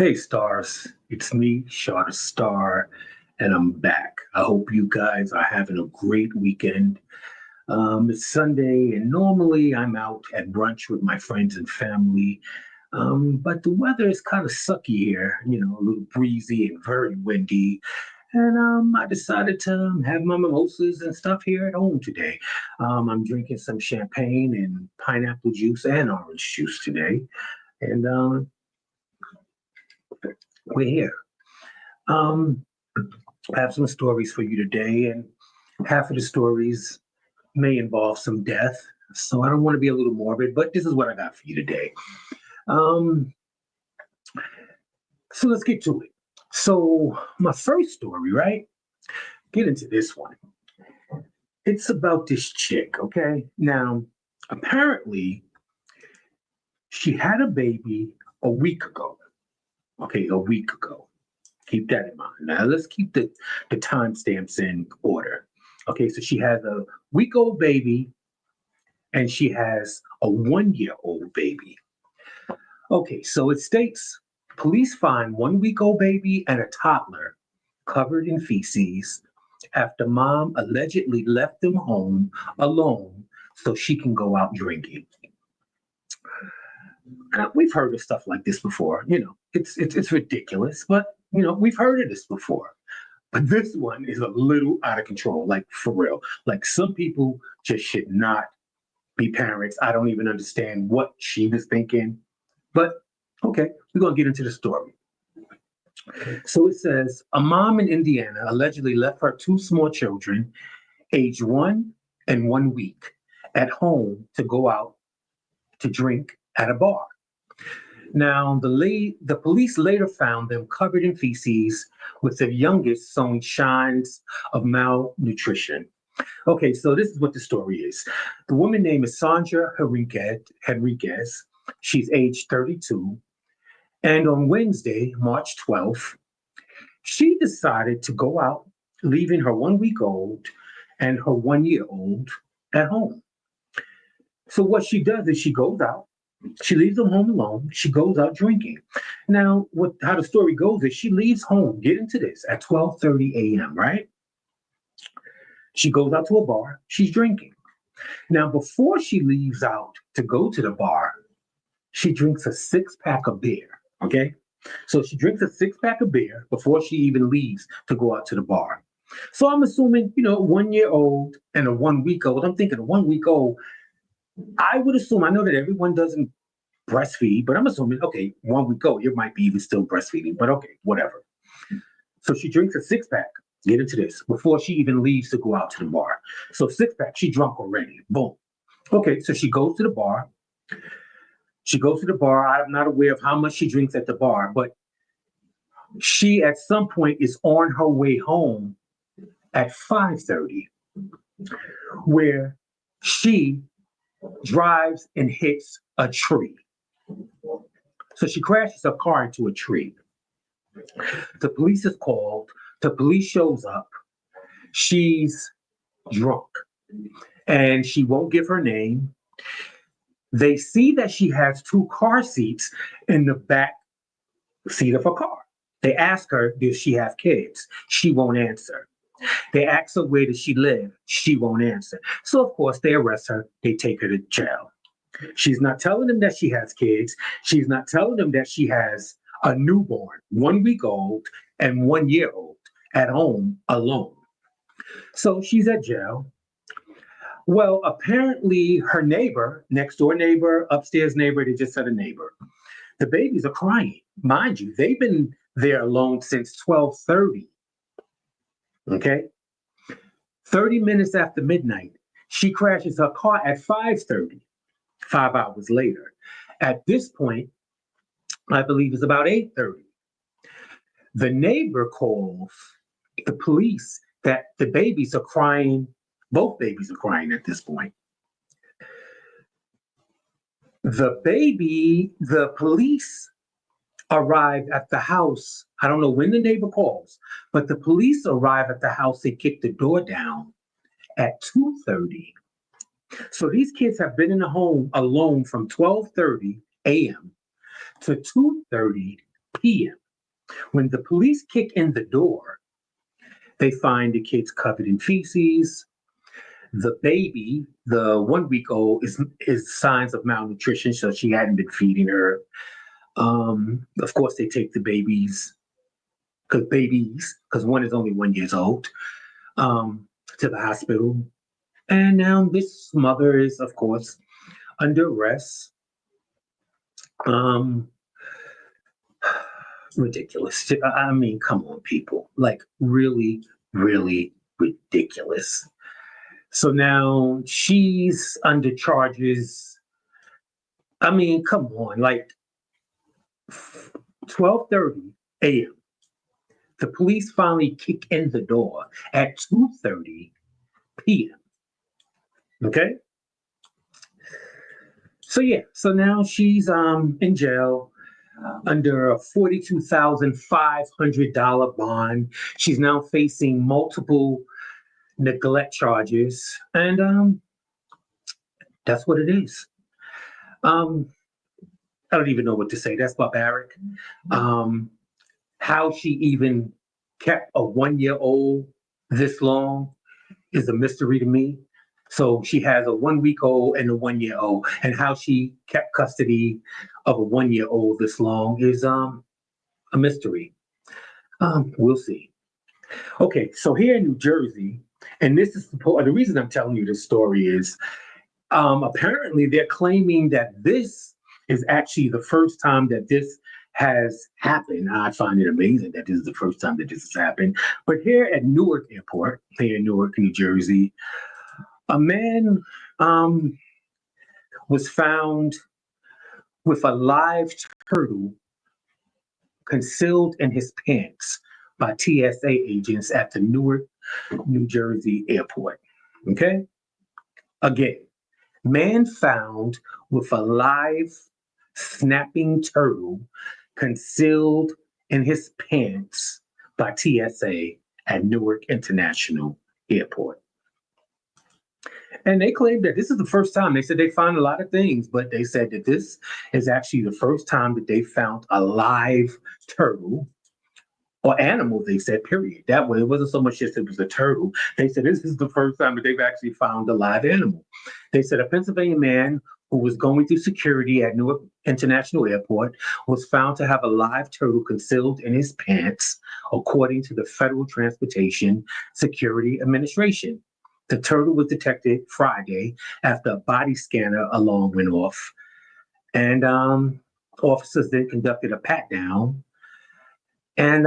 Hey stars, it's me, Shot Star, and I'm back. I hope you guys are having a great weekend. It's Sunday, and normally I'm out at brunch with my friends and family. But the weather is kind of sucky here, a little breezy and very windy. And I decided to have my mimosas and stuff here at home today. I'm drinking some champagne and pineapple juice and orange juice today. And we're here. Um, I have some stories for you today, and half of the stories may involve some death. So I don't want to be a little morbid, but this is what I got for you today. Um, so let's get to it. So my first story, right? Get into this one. It's about this chick, okay? Now, apparently, she had a baby a week ago. Okay, a week ago. Keep that in mind. Now let's keep the timestamps in order. Okay, so she has a week-old baby and she has a 1-year-old baby. Okay, so it states police find 1-week-old baby and a toddler covered in feces after mom allegedly left them home alone so she can go out drinking. Now, we've heard of stuff like this before. It's ridiculous, but we've heard of this before. But this one is a little out of control, like for real. Like some people just should not be parents. I don't even understand what she was thinking. But okay, we're gonna get into the story. So it says a mom in Indiana allegedly left her two small children, age 1 and 1 week, at home to go out to drink at a bar. Now, the police later found them covered in feces, with the youngest showing signs of malnutrition. Okay, so this is what the story is. The woman name is Sandra Henriquez. She's age 32. And on Wednesday, March 12th, she decided to go out, leaving her 1 week old and her 1 year old at home. So what she does is she goes out, she leaves them home alone, she goes out drinking. Now, how the story goes is she leaves home, get into this, at 12:30 a.m., right? She goes out to a bar, she's drinking. Now, before she leaves out to go to the bar, she drinks a six-pack of beer, okay? So she drinks a six-pack of beer before she even leaves to go out to the bar. So I'm assuming, 1 year old and a 1 week old. I'm thinking a 1 week old, I would assume, I know that everyone doesn't breastfeed, but I'm assuming, okay, 1 week old, you might be even still breastfeeding, but okay, whatever. So she drinks a six-pack, get into this, before she even leaves to go out to the bar. So six-pack, she drunk already, boom. Okay, so she goes to the bar. She goes to the bar. I'm not aware of how much she drinks at the bar, but she at some point is on her way home at 5:30, where she drives and hits a tree. So she crashes her car into a tree. The police is called. The police shows up. She's drunk and she won't give her name. They see that she has two car seats in the back seat of her car. They ask her, does she have kids? She won't answer. They ask her, where does she live? She won't answer. So, of course, they arrest her. They take her to jail. She's not telling them that she has kids. She's not telling them that she has a newborn, 1 week old and 1 year old at home alone. So she's at jail. Well, apparently her neighbor, next door neighbor, upstairs neighbor, they just said a neighbor. The babies are crying. Mind you, they've been there alone since 12:30. Okay? 30 minutes after midnight, she crashes her car at 5:30, 5 hours later. At this point, I believe it's about 8:30. The neighbor calls the police that the babies are crying. Both babies are crying at this point. The police arrive at the house. I don't know when the neighbor calls, but the police arrive at the house. They kick the door down at 2:30. So these kids have been in the home alone from 12:30 a.m. to 2:30 p.m. When the police kick in the door, they find the kids covered in feces. The baby, the 1 week old, is signs of malnutrition, so she hadn't been feeding her. Of course, they take the because one is only 1 year old, to the hospital. And now this mother is, of course, under arrest. Um, Ridiculous. I mean, come on, people. Like, really, really ridiculous. So now she's under charges. I mean, come on, like 12:30 a.m. The police finally kick in the door at 2:30 p.m. Okay? So yeah, so now she's in jail under a $42,500 bond. She's now facing multiple neglect charges, and that's what it is. Um, I don't even know what to say. That's barbaric. Um, how she even kept a 1 year old this long is a mystery to me. So she has a 1 week old and a 1 year old, and how she kept custody of a 1 year old this long is a mystery. We'll see. Okay, so here in New Jersey, and this is the reason I'm telling you this story is apparently they're claiming that this is actually the first time that this has happened. I find it amazing that this is the first time that this has happened. But here at Newark Airport, here in Newark, New Jersey, a man was found with a live turtle concealed in his pants by TSA agents at the Newark, New Jersey airport. Okay? Again, man found with a live snapping turtle concealed in his pants by TSA at Newark International Airport. And they claimed that this is the first time. They said they found a lot of things, but they said that this is actually the first time that they found a live turtle or animal, they said, period. That way, it wasn't so much just it was a turtle. They said this is the first time that they've actually found a live animal. They said a Pennsylvania man who was going through security at Newark International Airport was found to have a live turtle concealed in his pants, according to the Federal Transportation Security Administration. The turtle was detected Friday after a body scanner alarm went off. And officers then conducted a pat down. And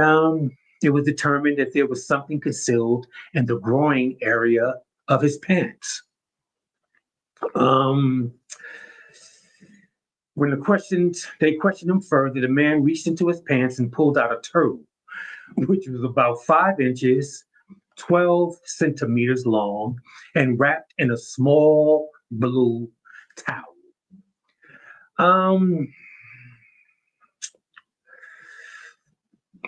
it was determined that there was something concealed in the groin area of his pants. When they questioned him further, the man reached into his pants and pulled out a turtle, which was about 5 inches, 12 centimeters long, and wrapped in a small blue towel.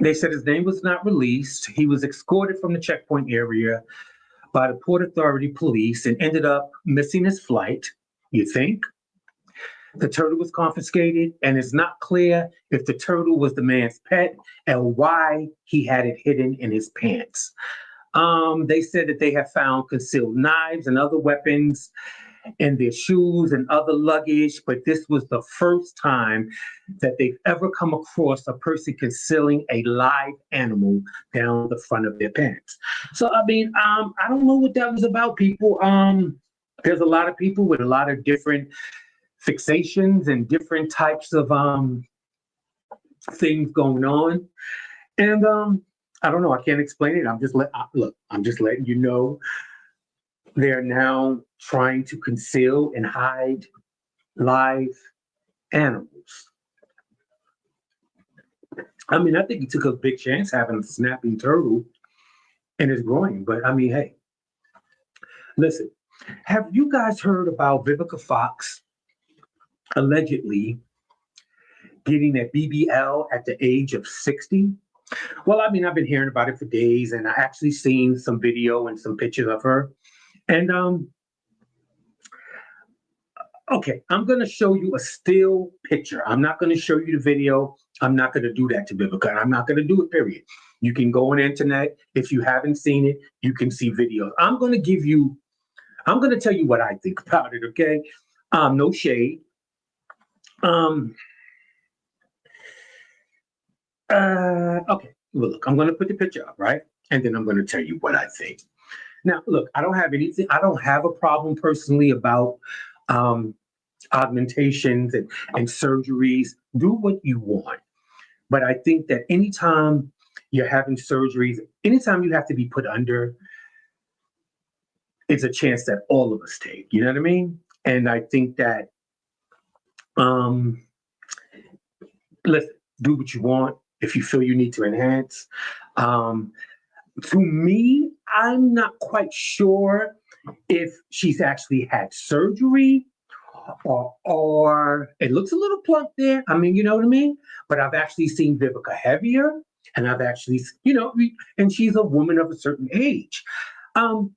They said his name was not released. He was escorted from the checkpoint area by the Port Authority police and ended up missing his flight, you think? The turtle was confiscated, and it's not clear if the turtle was the man's pet and why he had it hidden in his pants. They said that they have found concealed knives and other weapons in their shoes and other luggage, but this was the first time that they've ever come across a person concealing a live animal down the front of their pants. So, I mean, I don't know what that was about, people. There's a lot of people with a lot of different fixations and different types of things going on. And I don't know. I can't explain it. I'm just letting you know they're now trying to conceal and hide live animals. I mean, I think he took a big chance having a snapping turtle in his groin. But I mean, hey, listen, have you guys heard about Vivica Fox allegedly getting a BBL at the age of 60? Well, I mean, I've been hearing about it for days, and I actually seen some video and some pictures of her. And okay, I'm going to show you a still picture. I'm not going to show you the video. I'm not going to do that to Vivica. I'm not going to do it, period. You can go on the internet. If you haven't seen it, you can see videos. I'm going to tell you what I think about it, okay? No shade. Um, okay. Well, look, I'm going to put the picture up, right? And then I'm going to tell you what I think. Now, look, I don't have anything, I don't have a problem personally about um, augmentations and surgeries. Do what you want. But I think that anytime you're having surgeries, anytime you have to be put under, it's a chance that all of us take. You know what I mean? And I think that um, listen, do what you want if you feel you need to enhance. Um, to me, I'm not quite sure if she's actually had surgery or it looks a little plump there. I mean, you know what I mean? But I've actually seen Vivica heavier, and I've actually, and she's a woman of a certain age. Um,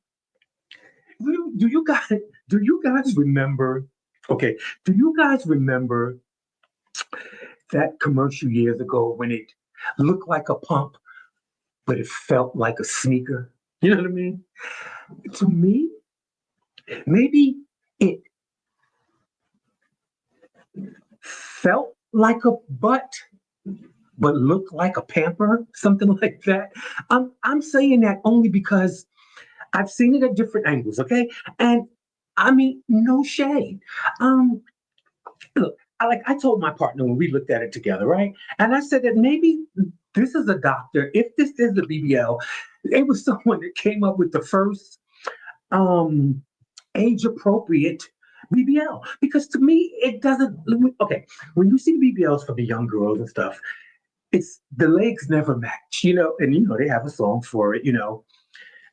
do you guys do you guys remember? Okay, do you guys remember that commercial years ago when it looked like a pump, but it felt like a sneaker? You know what I mean? To me, maybe it felt like a butt, but looked like a pamper, something like that. I'm saying that only because I've seen it at different angles, okay? And I mean, no shade. Um, Look, I told my partner when we looked at it together, right? And I said that maybe this is a doctor. If this is the BBL, it was someone that came up with the first um age appropriate BBL. Because to me, it doesn't. Okay, when you see BBLs for the young girls and stuff, it's the legs never match, and they have a song for it,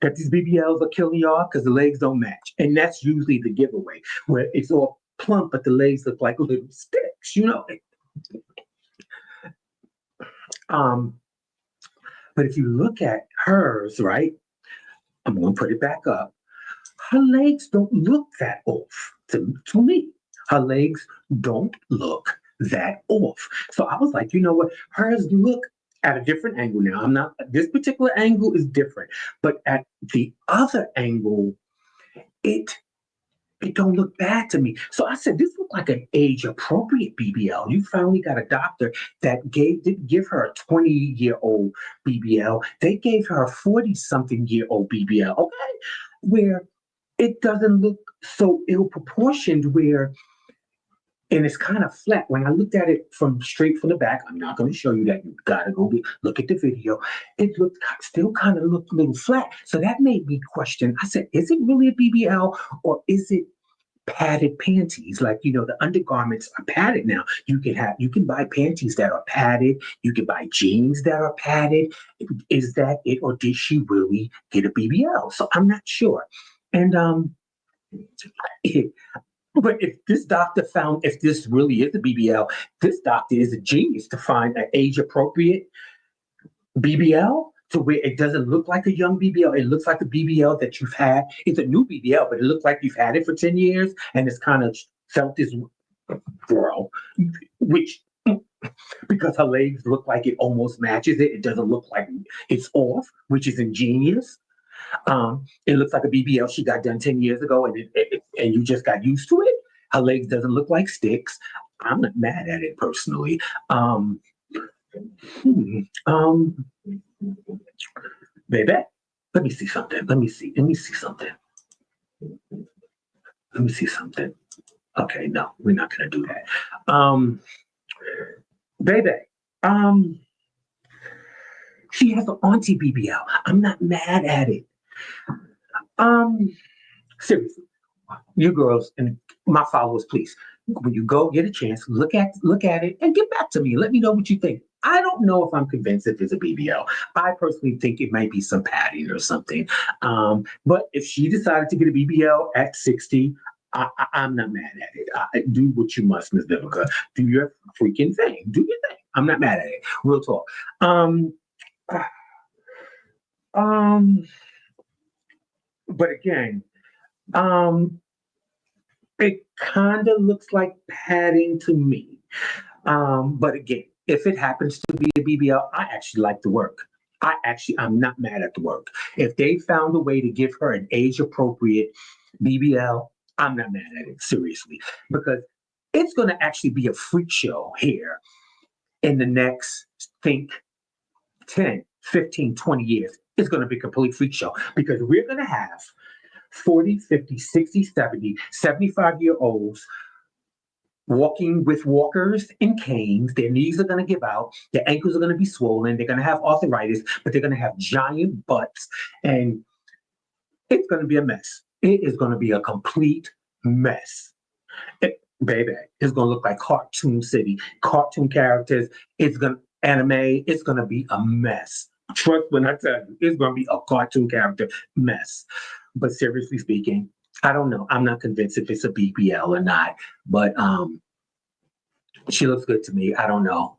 that these BBLs are killing y'all because the legs don't match. And that's usually the giveaway, where it's all plump, but the legs look like little sticks. Um, but if you look at hers, right, I'm gonna put it back up. Her legs don't look that off to me. Her legs don't look that off. So I was like, you know what? Hers look at a different angle now. I'm not, this particular angle is different, but at the other angle, it it don't look bad to me. So I said, this looked like an age appropriate BBL. You finally got a doctor that didn't give her a 20-year-old BBL. They gave her a 40-something-year-old BBL, okay? Where it doesn't look so ill proportioned, and it's kind of flat. When I looked at it from straight from the back, I'm not going to show you that. You gotta go look at the video. It still kind of looked a little flat. So that made me question. I said, is it really a BBL or is it padded panties? Like, the undergarments are padded now. You can buy panties that are padded. You can buy jeans that are padded. Is that it, or did she really get a BBL? So I'm not sure. And but if this really is a BBL, this doctor is a genius to find an age appropriate BBL to where it doesn't look like a young BBL. It looks like a BBL that you've had. It's a new BBL, but it looks like you've had it for 10 years and it's kind of felt this girl, which because her legs look like it almost matches it. It doesn't look like it's off, which is ingenious. It looks like a BBL she got done 10 years ago, and you just got used to it. Her legs doesn't look like sticks. I'm not mad at it personally. Um, hmm, um, Baby, let me see something. Let me see something. Let me see something. Okay, no, we're not gonna do that. Baby, um, she has an auntie BBL. I'm not mad at it. Um, Seriously, you girls and my followers, please, when you go get a chance, look at it and get back to me. Let me know what you think. I don't know if I'm convinced if it's a BBL. I personally think it might be some padding or something. But if she decided to get a BBL at 60, I'm not mad at it. Do what you must, Miss Vivica. Do your freaking thing. Do your thing. I'm not mad at it. Real talk. Um, um, but again, um, it kind of looks like padding to me. But again, if it happens to be a BBL, I actually like the work. I'm not mad at the work. If they found a way to give her an age appropriate BBL, I'm not mad at it, seriously, because it's going to actually be a freak show here in the next, think, 10, 15, 20 years. It's going to be a complete freak show because we're going to have 40, 50, 60, 70, 75-year olds walking with walkers and canes. Their knees are going to give out. Their ankles are going to be swollen. They're going to have arthritis, but they're going to have giant butts. And it's going to be a mess. It is going to be a complete mess. Baby, it's going to look like Cartoon City, cartoon characters. It's going to anime. It's going to be a mess. Trust when I tell you, it's going to be a cartoon character mess. But seriously speaking, I don't know. I'm not convinced if it's a BBL or not. But she looks good to me. I don't know.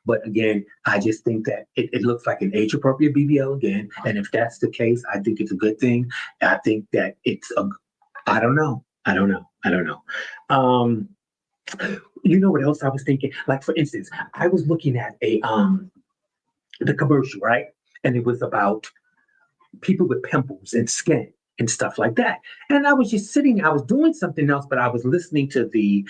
But again, I just think that it looks like an age appropriate BBL again. And if that's the case, I think it's a good thing. I think that I don't know. You know what else I was thinking? Like for instance, I was looking at the commercial, right? And it was about people with pimples and skin and stuff like that. And I was just sitting, I was doing something else, but I was listening to the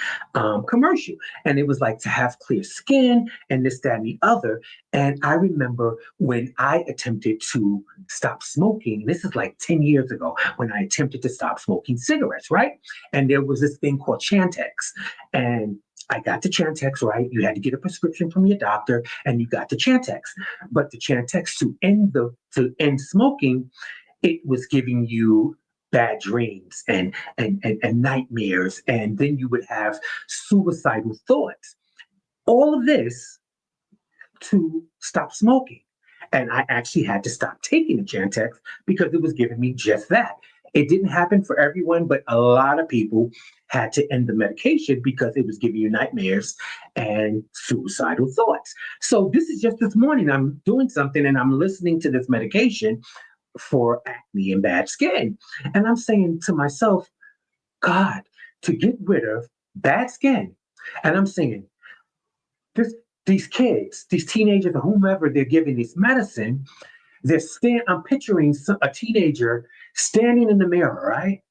commercial. And it was like to have clear skin and this, that, and the other. And I remember when I attempted to stop smoking, this is like 10 years ago, when I attempted to stop smoking cigarettes, right? And there was this thing called Chantix. And I got the Chantix, right? You had to get a prescription from your doctor and you got the Chantix. But the Chantix to end smoking, it was giving you bad dreams and nightmares, and then you would have suicidal thoughts. All of this to stop smoking. And I actually had to stop taking the Chantix because it was giving me just that. It didn't happen for everyone, but a lot of people had to end the medication because it was giving you nightmares and suicidal thoughts. So this is just this morning. I'm doing something and I'm listening to this medication for acne and bad skin. And I'm saying to myself, God, to get rid of bad skin. And I'm saying, these kids, these teenagers, or whomever they're giving this medicine, I'm picturing a teenager standing in the mirror, right?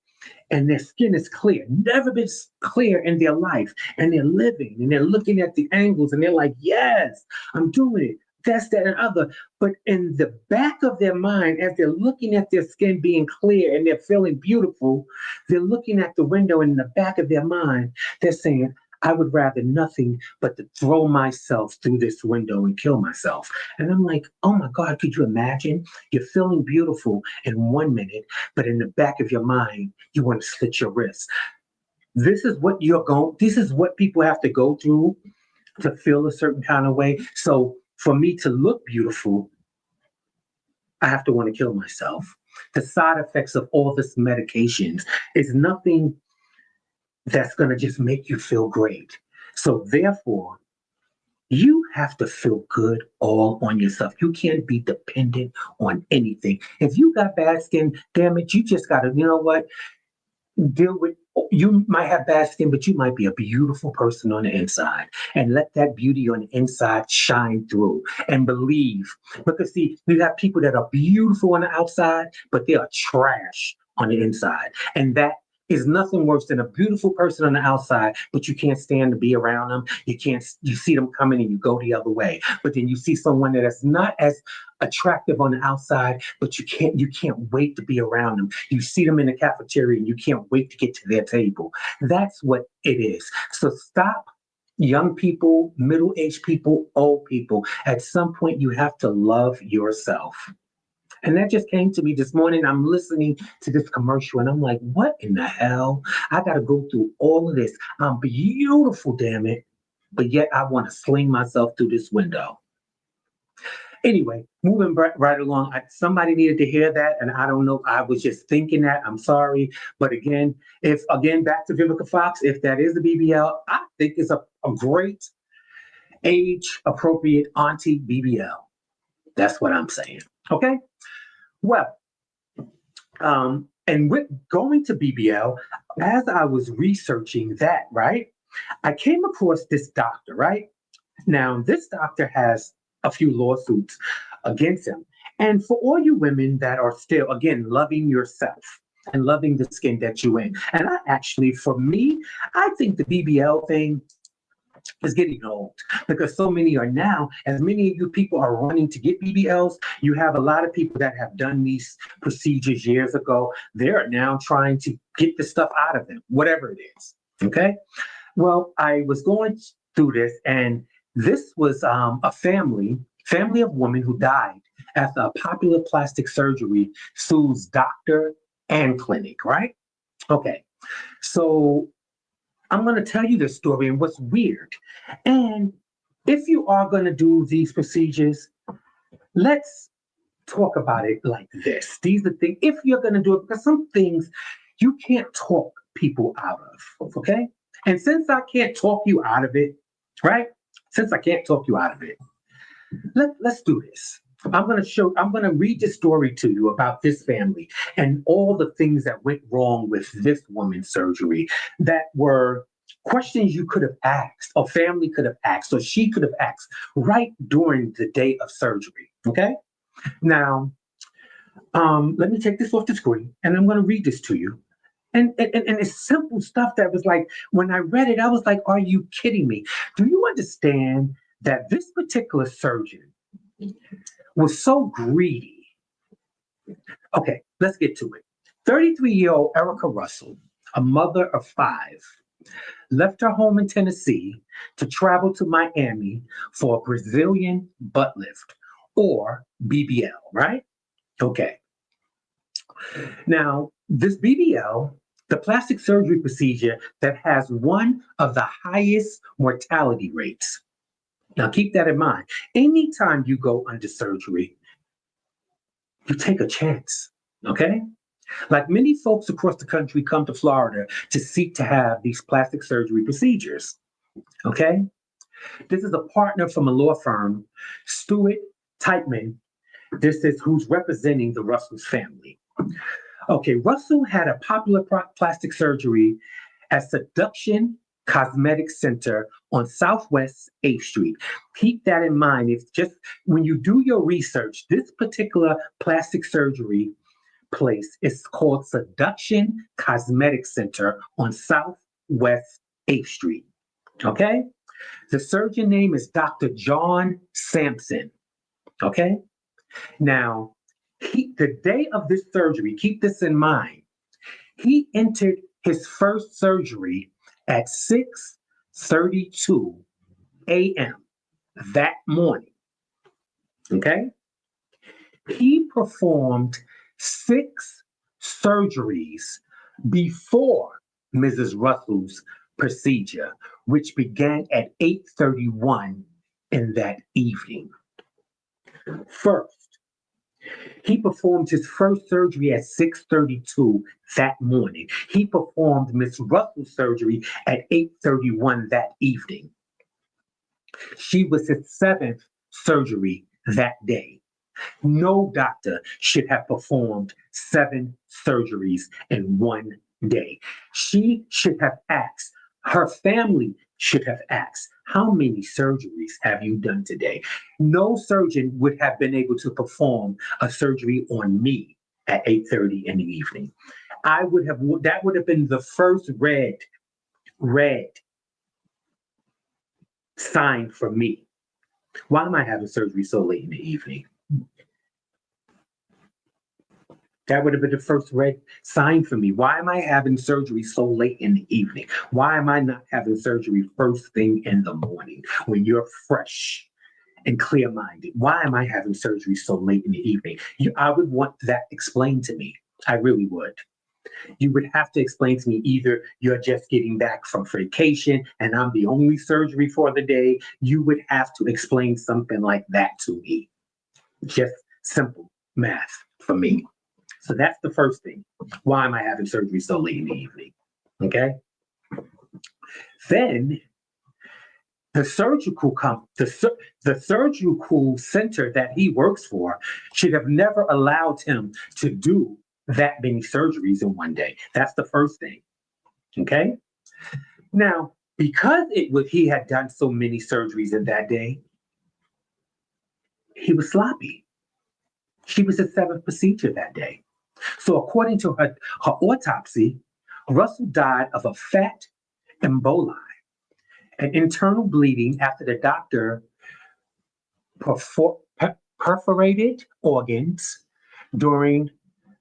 And their skin is clear, never been clear in their life. And they're living and they're looking at the angles and they're like, yes, I'm doing it. That's that and other. But in the back of their mind, as they're looking at their skin being clear and they're feeling beautiful, they're looking at the window and in the back of their mind, they're saying, I would rather nothing but to throw myself through this window and kill myself. And I'm like, oh my God, could you imagine? You're feeling beautiful in 1 minute, but in the back of your mind, you want to slit your wrist. This is what people have to go through to feel a certain kind of way. So for me to look beautiful, I have to want to kill myself. The side effects of all this medications is nothing that's going to just make you feel great. So therefore, you have to feel good all on yourself. You can't be dependent on anything. If you got bad skin, damn it, you just got to, you know what? Deal with, you might have bad skin, but you might be a beautiful person on the inside, and let that beauty on the inside shine through and believe. Because see, we have people that are beautiful on the outside, but they are trash on the inside. And that is nothing worse than a beautiful person on the outside, but you can't stand to be around them. You see them coming and you go the other way. But then you see someone that is not as attractive on the outside, but you can't wait to be around them. You see them in the cafeteria and you can't wait to get to their table. That's what it is. So stop, young people, middle-aged people, old people. At some point, you have to love yourself. And that just came to me this morning. I'm listening to this commercial and I'm like, what in the hell? I got to go through all of this. I'm beautiful, damn it. But yet I want to sling myself through this window. Anyway, moving right along. Somebody needed to hear that. And I don't know. I was just thinking that. I'm sorry. But again, back to Vivica Fox, if that is the BBL, I think it's a great age appropriate auntie BBL. That's what I'm saying. Okay. Well, and with going to BBL, as I was researching that, right, I came across this doctor, right? Now, this doctor has a few lawsuits against him. And for all you women that are still, again, loving yourself and loving the skin that you're in, and I actually, for me, I think the BBL thing is getting old because so many are now, as many of you people are running to get BBLs, you have a lot of people that have done these procedures years ago. They're now trying to get the stuff out of them, whatever it is. Okay. Well, I was going through this, and this was a family of women who died after a popular plastic surgery sues doctor and clinic, right? Okay. So I'm going to tell you this story and what's weird. And if you are going to do these procedures, let's talk about it like this. These are the things, if you're going to do it, because some things you can't talk people out of, okay? And since I can't talk you out of it, right? Since I can't talk you out of it, let's do this. I'm going to read the story to you about this family and all the things that went wrong with this woman's surgery that were questions you could have asked, or family could have asked, or she could have asked right during the day of surgery. Okay. Now, let me take this off the screen and I'm going to read this to you. And it's simple stuff that was like, when I read it, I was like, are you kidding me? Do you understand that this particular surgeon was so greedy? Okay, let's get to it. 33-year-old Erica Russell, a mother of five, left her home in Tennessee to travel to Miami for a Brazilian butt lift, or BBL, right? Okay. Now, this BBL, the plastic surgery procedure that has one of the highest mortality rates. Now, keep that in mind. Anytime you go under surgery, you take a chance, okay? Like many folks across the country come to Florida to seek to have these plastic surgery procedures, okay? This is a partner from a law firm, Stewart Teitman. This is who's representing the Russell's family. Okay, Russell had a popular plastic surgery at Seduction Cosmetic Center on Southwest 8th Street. Keep that in mind. It's just when you do your research, this particular plastic surgery place is called Seduction Cosmetic Center on Southwest 8th Street. Okay? The surgeon name is Dr. John Sampson. Okay? Now, the day of this surgery, keep this in mind, he entered his first surgery at 6:32 a.m. that morning. Okay? He performed 6 surgeries before Mrs. Russell's procedure, which began at 8:31 in that evening. First, he performed his first surgery at 6:32 that morning. He performed Miss Russell's surgery at 8:31 that evening. She was his seventh surgery that day. No doctor should have performed 7 surgeries in one day. She should have asked, her family should have asked, how many surgeries have you done today? No surgeon would have been able to perform a surgery on me at 8:30 in the evening. That would have been the first red sign for me. Why am I having surgery so late in the evening? That would have been the first red sign for me. Why am I having surgery so late in the evening? Why am I not having surgery first thing in the morning when you're fresh and clear minded? Why am I having surgery so late in the evening? I would want that explained to me. I really would. You would have to explain to me either you're just getting back from vacation and I'm the only surgery for the day. You would have to explain something like that to me. Just simple math for me. So that's the first thing. Why am I having surgery so late in the evening? Okay. Then the the surgical center that he works for should have never allowed him to do that many surgeries in one day. That's the first thing. Okay. Now, Because he had done so many surgeries in that day, he was sloppy. She was his seventh procedure that day. So according to her autopsy, Russell died of a fat emboli, an internal bleeding after the doctor perforated organs during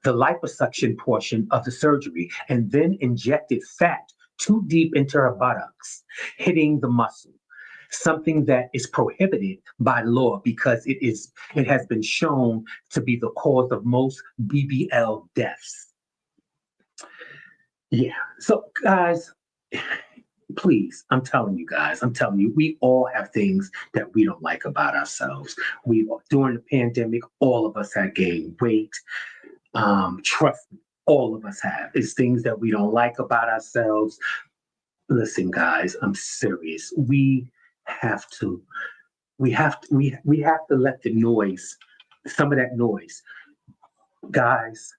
the liposuction portion of the surgery and then injected fat too deep into her buttocks, hitting the muscle, something that is prohibited by law because it has been shown to be the cause of most BBL deaths. Yeah. So guys, please, I'm telling you, we all have things that we don't like about ourselves. During the pandemic, all of us had gained weight. Trust me, all of us have. It's things that we don't like about ourselves. Listen, guys, I'm serious. We have to let the noise, some of that noise, guys,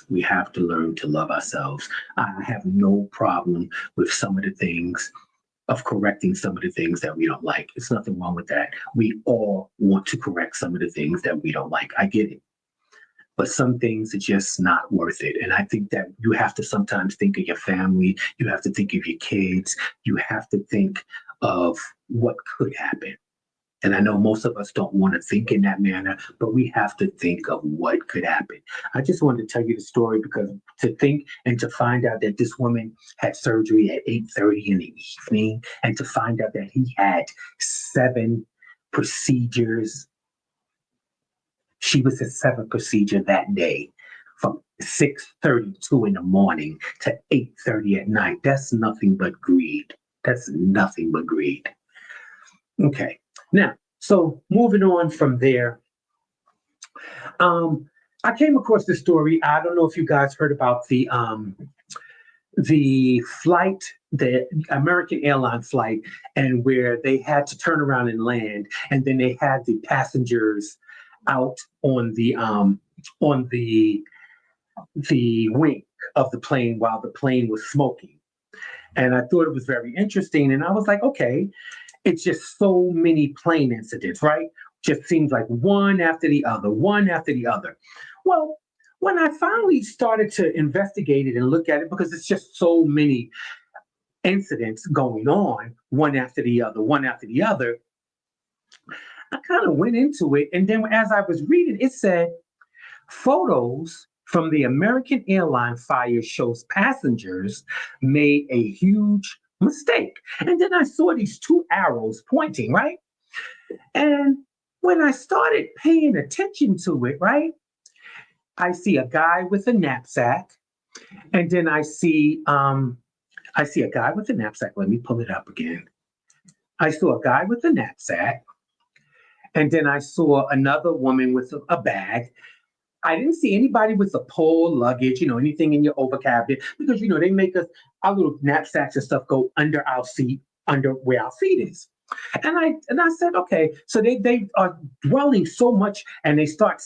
we have to learn to love ourselves. I have no problem with some of the things of correcting some of the things that we don't like. There's nothing wrong with that. We all want to correct some of the things that we don't like. I get it. But some things are just not worth it. And I think that you have to sometimes think of your family. You have to think of your kids. You have to think of what could happen. And I know most of us don't want to think in that manner, but we have to think of what could happen. I just wanted to tell you the story because to think and to find out that this woman had surgery at 8:30 in the evening and to find out that he had 7 procedures. She was his 7th procedure that day from 6:32 in the morning to 8:30 at night. That's nothing but greed. That's nothing but greed. Okay. Now, so moving on from there, I came across this story. I don't know if you guys heard about the flight, the American Airline flight, and where they had to turn around and land, and then they had the passengers out on the wing of the plane while the plane was smoking. And I thought it was very interesting. And I was like, okay, it's just so many plane incidents, right? Just seems like one after the other, one after the other. Well, when I finally started to investigate it and look at it, because it's just so many incidents going on, one after the other, one after the other, I kind of went into it. And then as I was reading, it said photos from the American Airline fire shows passengers made a huge mistake. And then I saw these 2 arrows pointing, right? And when I started paying attention to it, right, I see a guy with a knapsack, and then I see a guy with a knapsack. Let me pull it up again. I saw a guy with a knapsack, and then I saw another woman with a bag. I didn't see anybody with a pole, luggage, anything in your over cabinet, because they make our little knapsacks and stuff go under our seat, under where our seat is. And I said, okay, so they are dwelling so much, and they started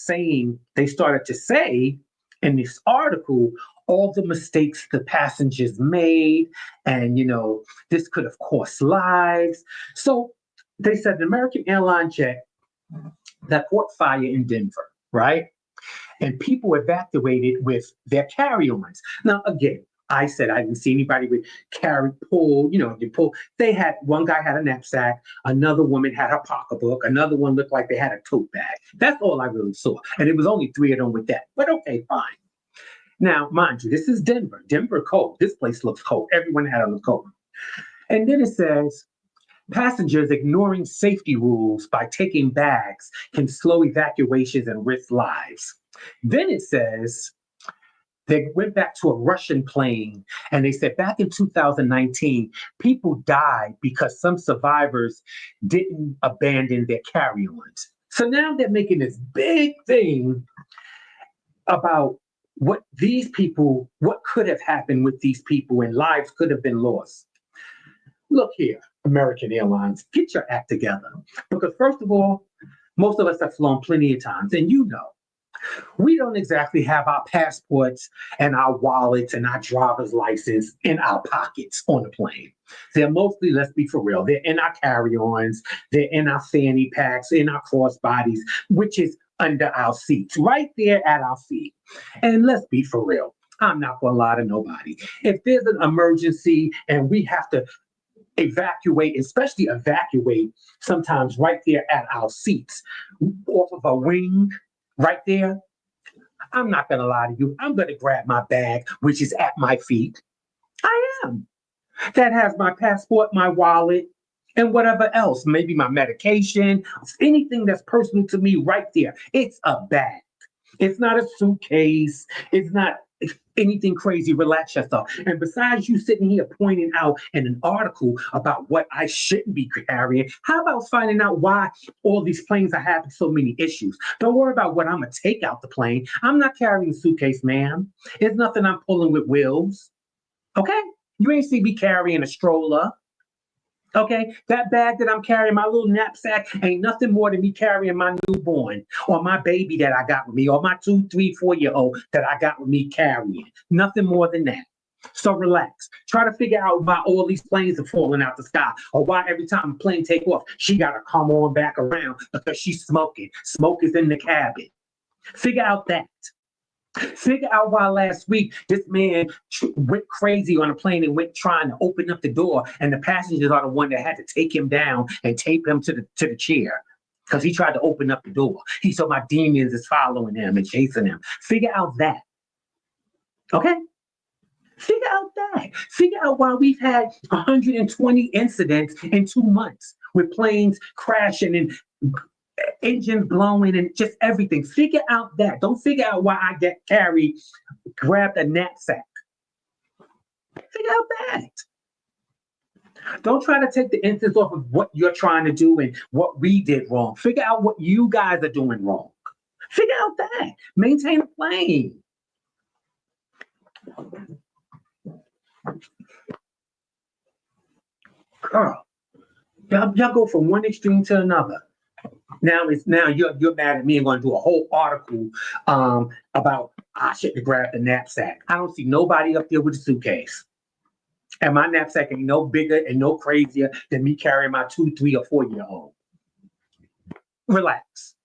to say in this article all the mistakes the passengers made, and this could have cost lives. So they said the American airline jet that caught fire in Denver, right? And people evacuated with their carry-ons. Now, again, I said I didn't see anybody with pull. They had, one guy had a knapsack, another woman had her pocketbook, another one looked like they had a tote bag. That's all I really saw. And it was only 3 of them with that. But okay, fine. Now, mind you, this is Denver. Denver cold. This place looks cold. Everyone had on a coat. And then it says, passengers ignoring safety rules by taking bags can slow evacuations and risk lives. Then it says they went back to a Russian plane and they said back in 2019, people died because some survivors didn't abandon their carry-ons. So now they're making this big thing about what could have happened with these people and lives could have been lost. Look here, American Airlines, get your act together. Because first of all, most of us have flown plenty of times, and We don't exactly have our passports and our wallets and our driver's license in our pockets on the plane. They're mostly, let's be for real, they're in our carry-ons, they're in our fanny packs, in our crossbodies, which is under our seats, right there at our feet. And let's be for real. I'm not gonna lie to nobody. If there's an emergency and we have to evacuate, especially evacuate sometimes right there at our seats, off of a wing, right there, I'm not going to lie to you. I'm going to grab my bag, which is at my feet. I am. That has my passport, my wallet, and whatever else. Maybe my medication, anything that's personal to me right there. It's a bag. It's not a suitcase. It's not anything crazy. Relax yourself. And besides you sitting here pointing out in an article about what I shouldn't be carrying, how about finding out why all these planes are having so many issues? Don't worry about what I'm going to take out the plane. I'm not carrying a suitcase, ma'am. It's nothing I'm pulling with wheels. Okay? You ain't see me carrying a stroller. Okay, that bag that I'm carrying, my little knapsack, ain't nothing more than me carrying my newborn or my baby that I got with me or my 2, 3, 4 year old that I got with me carrying. Nothing more than that. So relax. Try to figure out why all these planes are falling out the sky or why every time a plane take off, she got to come on back around because she's smoking. Smoke is in the cabin. Figure out that. Figure out why last week this man went crazy on a plane and went trying to open up the door, and the passengers are the one that had to take him down and tape him to the chair because he tried to open up the door. He saw my demons is following him and chasing him. Figure out that. Okay? Figure out that. Figure out why we've had 120 incidents in 2 months with planes crashing and engines blowing and just everything. Figure out that. Don't figure out why I get carried, grabbed a knapsack. Figure out that. Don't try to take the instance off of what you're trying to do and what we did wrong. Figure out what you guys are doing wrong. Figure out that. Maintain a plane. Girl, y'all go from one extreme to another. Now you're mad at me and going to do a whole article about I should have grabbed the knapsack. I don't see nobody up there with a suitcase, and my knapsack ain't no bigger and no crazier than me carrying my 2, 3, or 4 year old. Relax.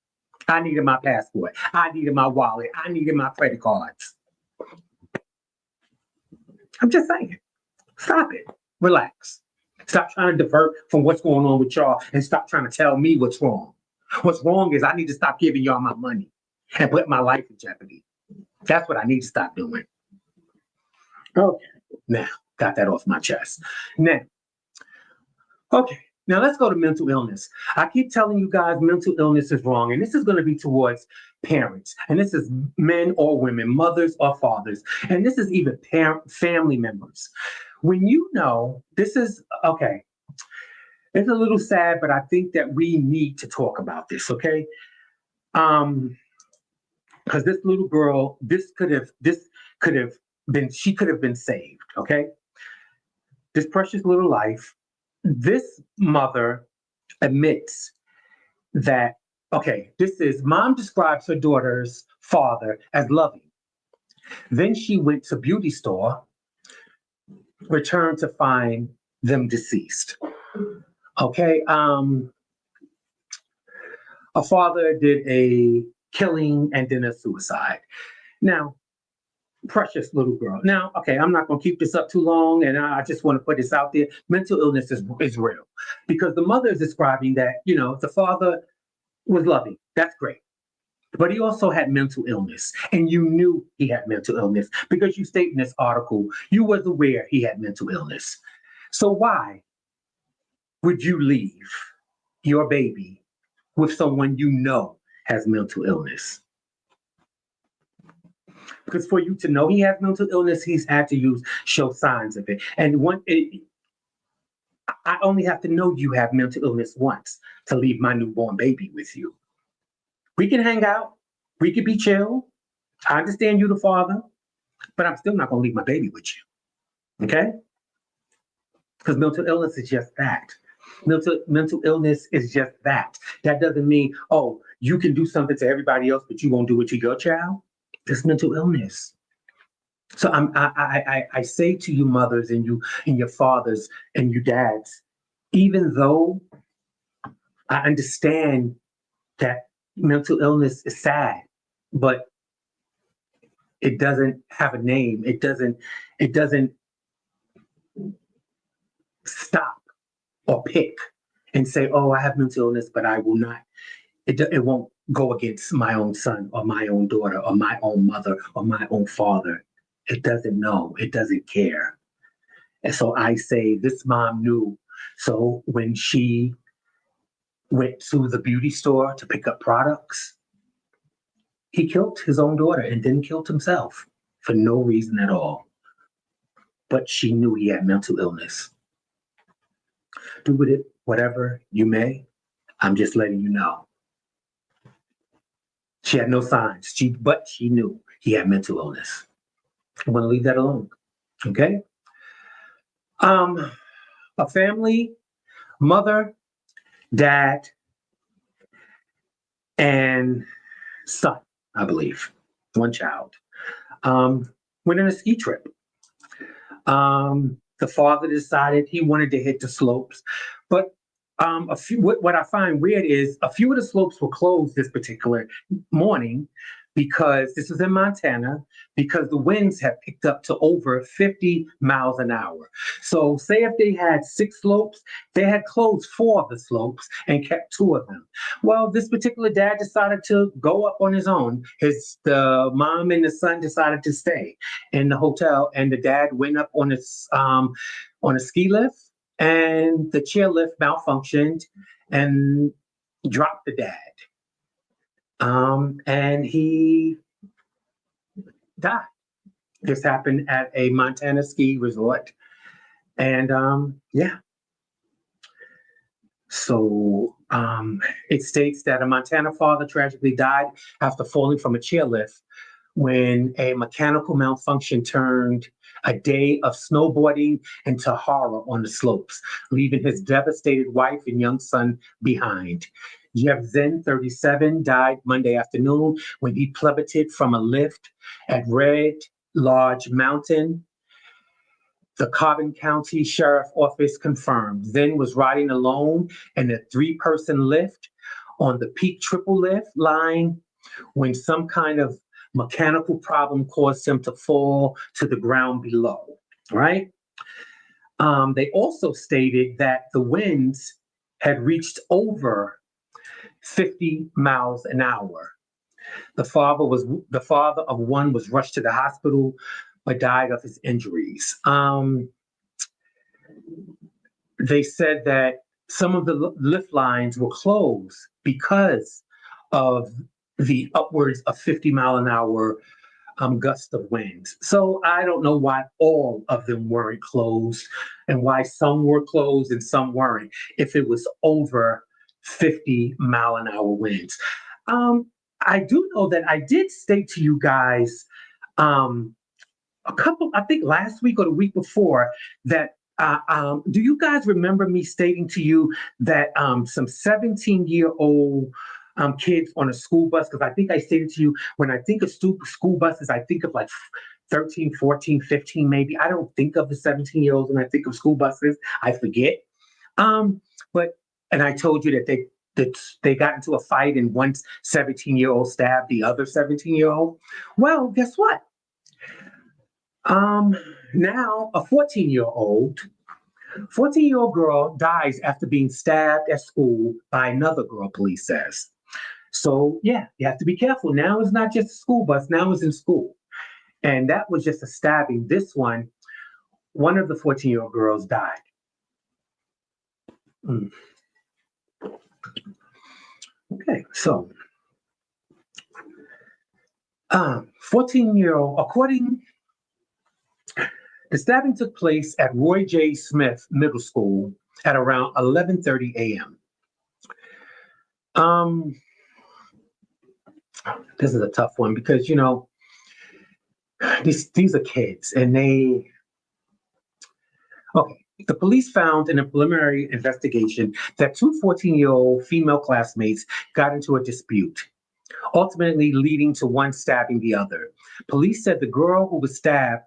I needed my passport. I needed my wallet. I needed my credit cards. I'm just saying. Stop it. Relax. Stop trying to divert from what's going on with y'all and stop trying to tell me what's wrong. What's wrong is I need to stop giving y'all my money and put my life in jeopardy. That's what I need to stop doing. Okay, now got that off my chest. Now, okay, now let's go to mental illness. I keep telling you guys mental illness is wrong, and this is going to be towards parents, and this is men or women, mothers or fathers, and this is even family members. When you know, this is okay. It's a little sad, but I think that we need to talk about this, okay? Because this little girl, this could have been, she could have been saved, okay? This precious little life, this mother admits that, okay, this is, mom describes her daughter's father as loving. Then she went to beauty store, returned to find them deceased. Okay, a father did a killing and then a suicide. Now, precious little girl. Now, okay, I'm not going to keep this up too long, and I just want to put this out there. Mental illness is real because the mother is describing that, you know, the father was loving. That's great. But he also had mental illness, and you knew he had mental illness because you state in this article you was aware he had mental illness. So why would you leave your baby with someone you know has mental illness? Because for you to know he has mental illness, he's had to show signs of it. And I only have to know you have mental illness once to leave my newborn baby with you. We can hang out. We can be chill. I understand you, the father, but I'm still not going to leave my baby with you. Okay? Because mental illness is just that. Mental illness is just that. That doesn't mean, oh, you can do something to everybody else, but you won't do it to your child. That's mental illness. So I say to you mothers and you and your fathers and you dads, even though I understand that mental illness is sad, but it doesn't have a name. It doesn't stop or pick and say, oh, I have mental illness, but I will not. It won't go against my own son or my own daughter or my own mother or my own father. It doesn't know. It doesn't care. And so I say this mom knew. So when she went to the beauty store to pick up products, he killed his own daughter and then killed himself for no reason at all. But she knew he had mental illness. Do with it whatever you may. I'm just letting you know. She had no signs. But she knew he had mental illness. I'm going to leave that alone. Okay. A family, mother, dad, and son, I believe, one child, went on a ski trip. The father decided he wanted to hit the slopes, but what I find weird is a few of the slopes were closed this particular morning because this is in Montana, because the winds have picked up to over 50 miles an hour. So say if they had 6 slopes, they had closed 4 of the slopes and kept 2 of them. Well, this particular dad decided to go up on his own. The mom and the son decided to stay in the hotel, and the dad went up on a ski lift, and the chairlift malfunctioned and dropped the dad. And he died. This happened at a Montana ski resort. And yeah. So it states that a Montana father tragically died after falling from a chairlift when a mechanical malfunction turned a day of snowboarding into horror on the slopes, leaving his devastated wife and young son behind. Jeff Zen, 37, died Monday afternoon when he plummeted from a lift at Red Lodge Mountain. The Carbon County Sheriff Office confirmed Zen was riding alone in a 3-person lift on the Peak Triple Lift line when some kind of mechanical problem caused him to fall to the ground below, right? They also stated that the winds had reached over 50 miles an hour. The father of one was rushed to the hospital, but died of his injuries. They said that some of the lift lines were closed because of the upwards of 50 mile an hour gust of winds. So I don't know why all of them weren't closed and why some were closed and some weren't, if it was over 50 mile an hour winds. I do know that I did state to you guys I think last week or the week before, that do you guys remember me stating to you that some 17-year-old kids on a school bus, because I think I stated to you, when I think of school buses, I think of like 13, 14, 15, maybe. I don't think of the 17-year-olds when I think of school buses. I forget. And I told you that they got into a fight and one 17-year-old stabbed the other 17-year-old. Well, guess what? Now a 14-year-old girl dies after being stabbed at school by another girl, police says. So yeah, you have to be careful. Now it's not just a school bus, now it's in school. And that was just a stabbing. This one of the 14-year-old girls died. Okay, so 14-year-old, the stabbing took place at Roy J. Smith Middle School at around 11:30 a.m. This is a tough one because, these are kids and okay, The police found in a preliminary investigation that two 14-year-old female classmates got into a dispute, ultimately leading to one stabbing the other. Police said the girl who was stabbed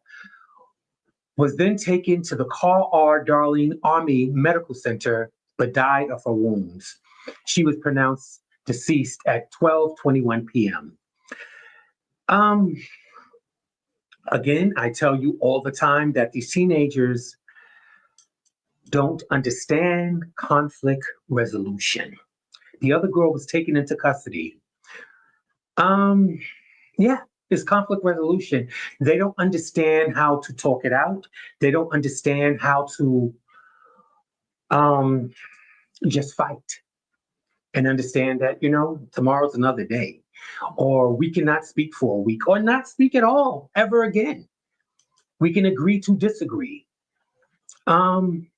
was then taken to the Carl R. Darling Army Medical Center but died of her wounds. She was pronounced deceased at 12:21 p.m. Um, Again, I tell you all the time that these teenagers don't understand conflict resolution. The other girl was taken into custody. Um, yeah, it's conflict resolution. They don't understand how to talk it out. They don't understand how to um, just fight and understand that, tomorrow's another day, or we cannot speak for a week, or not speak at all ever again. We can agree to disagree. Um,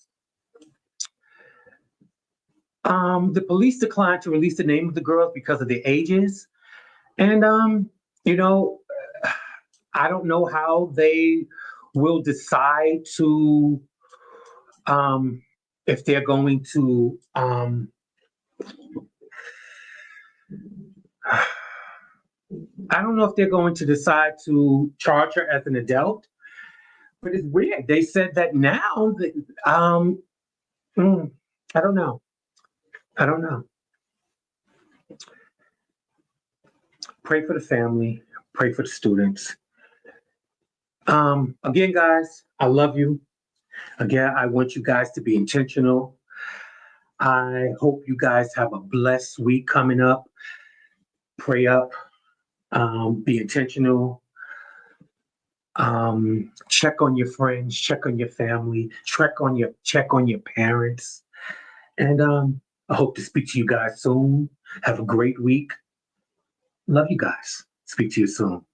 the police declined to release the name of the girls because of their ages. And, you know, I don't know how they will decide to, if they're going to, I don't know if they're going to decide to charge her as an adult, but it's weird. They said that now, mm, I don't know. I don't know. Pray for the family, pray for the students. Again, guys, I love you. Again, I want you guys to be intentional. I hope you guys have a blessed week coming up. Pray up, be intentional. Check on your friends, check on your family, check on your parents. And I hope to speak to you guys soon. Have a great week. Love you guys. Speak to you soon.